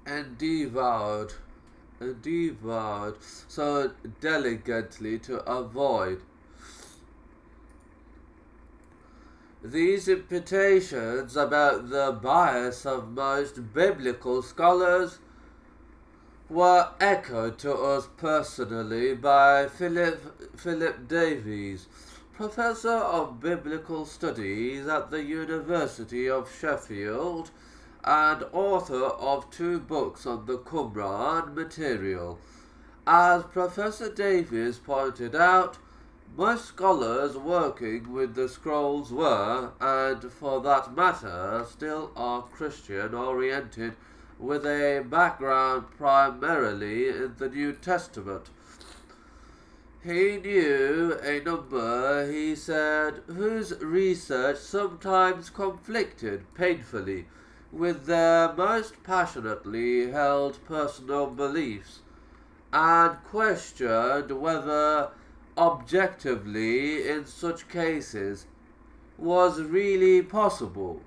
endeavored so diligently to avoid. These imputations about the bias of most biblical scholars were echoed to us personally by Philip Davies, Professor of Biblical Studies at the University of Sheffield and author of 2 books on the Qumran material. As Professor Davies pointed out, most scholars working with the scrolls were, and for that matter still are, Christian-oriented, with a background primarily in the New Testament. He knew a number, he said, whose research sometimes conflicted painfully with their most passionately held personal beliefs, and questioned whether objectively in such cases was really possible.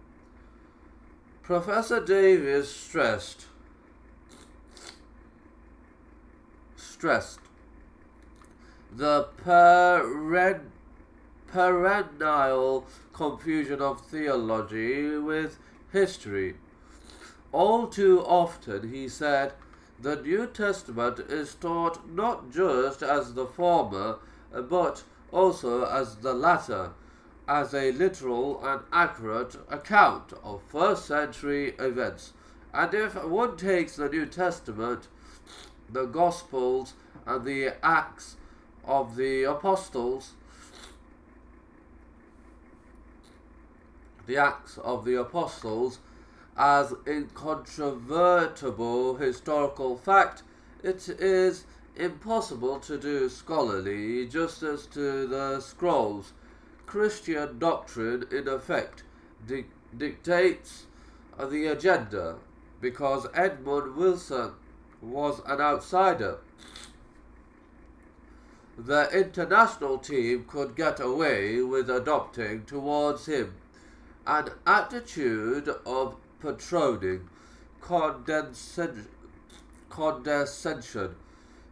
Professor Davies stressed the perennial confusion of theology with history. All too often, he said, the New Testament is taught not just as the former, but also as the latter, as a literal and accurate account of first-century events. And if one takes the New Testament, the Gospels, and the Acts of the Apostles, as incontrovertible historical fact, it is impossible to do scholarly justice to the scrolls. Christian doctrine, in effect, dictates the agenda, because Edmund Wilson was an outsider. The international team could get away with adopting towards him an attitude of patroning, condescension.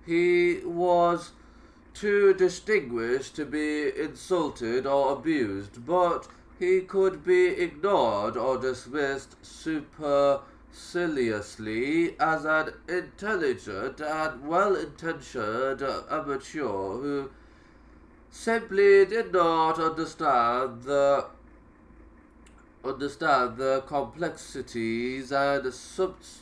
He was too distinguished to be insulted or abused, but he could be ignored or dismissed superciliously as an intelligent and well-intentioned amateur who simply did not understand the complexities and subtleties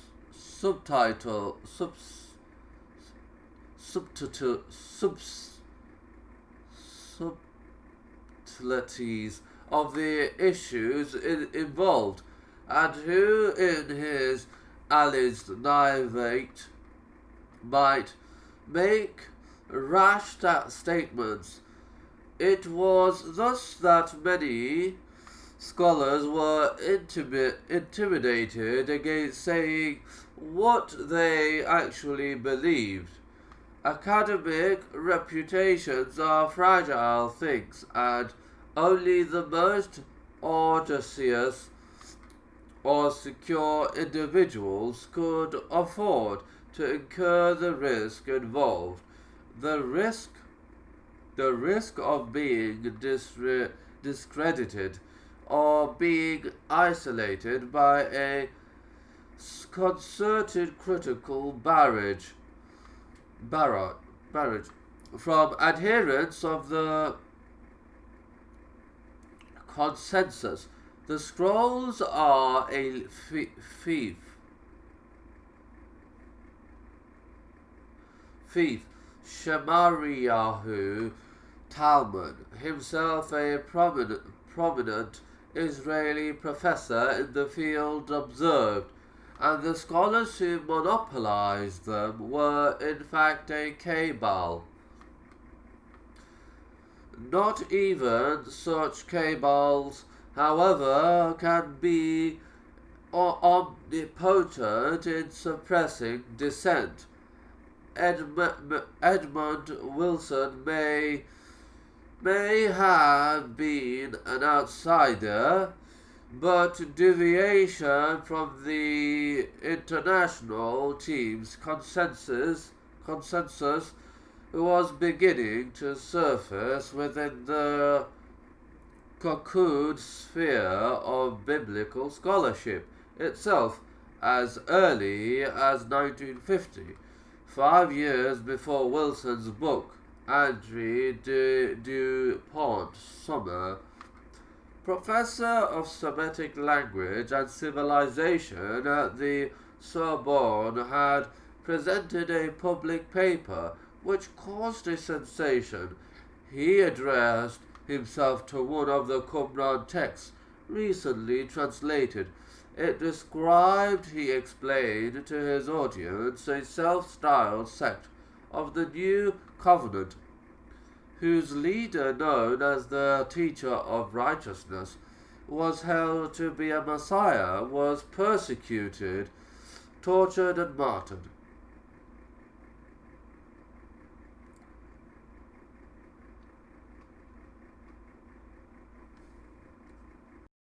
of the issues involved, and who in his alleged naivete might make rash statements. It was thus that many scholars were intimidated against saying what they actually believed. Academic reputations are fragile things, and only the most audacious or secure individuals could afford to incur the risk involved. The risk of being discredited or being isolated by a concerted critical barrage from adherents of the consensus. The scrolls are a fief. Shemariyahu Talmud, himself a prominent Israeli professor in the field, observed, and the scholars who monopolized them were in fact a cabal. Not even such cabals, however, can be omnipotent in suppressing dissent. Edmund Wilson may have been an outsider, but deviation from the international team's consensus was beginning to surface within the cocoon sphere of biblical scholarship itself as early as 1950, 5 years before Wilson's book, André du Pont Sommer, professor of Semitic language and civilization at the Sorbonne, had presented a public paper which caused a sensation. He addressed himself to one of the Qumran texts recently translated. It described, he explained to his audience, a self-styled sect of the New Covenant, whose leader, known as the Teacher of Righteousness, was held to be a Messiah, was persecuted, tortured, and martyred.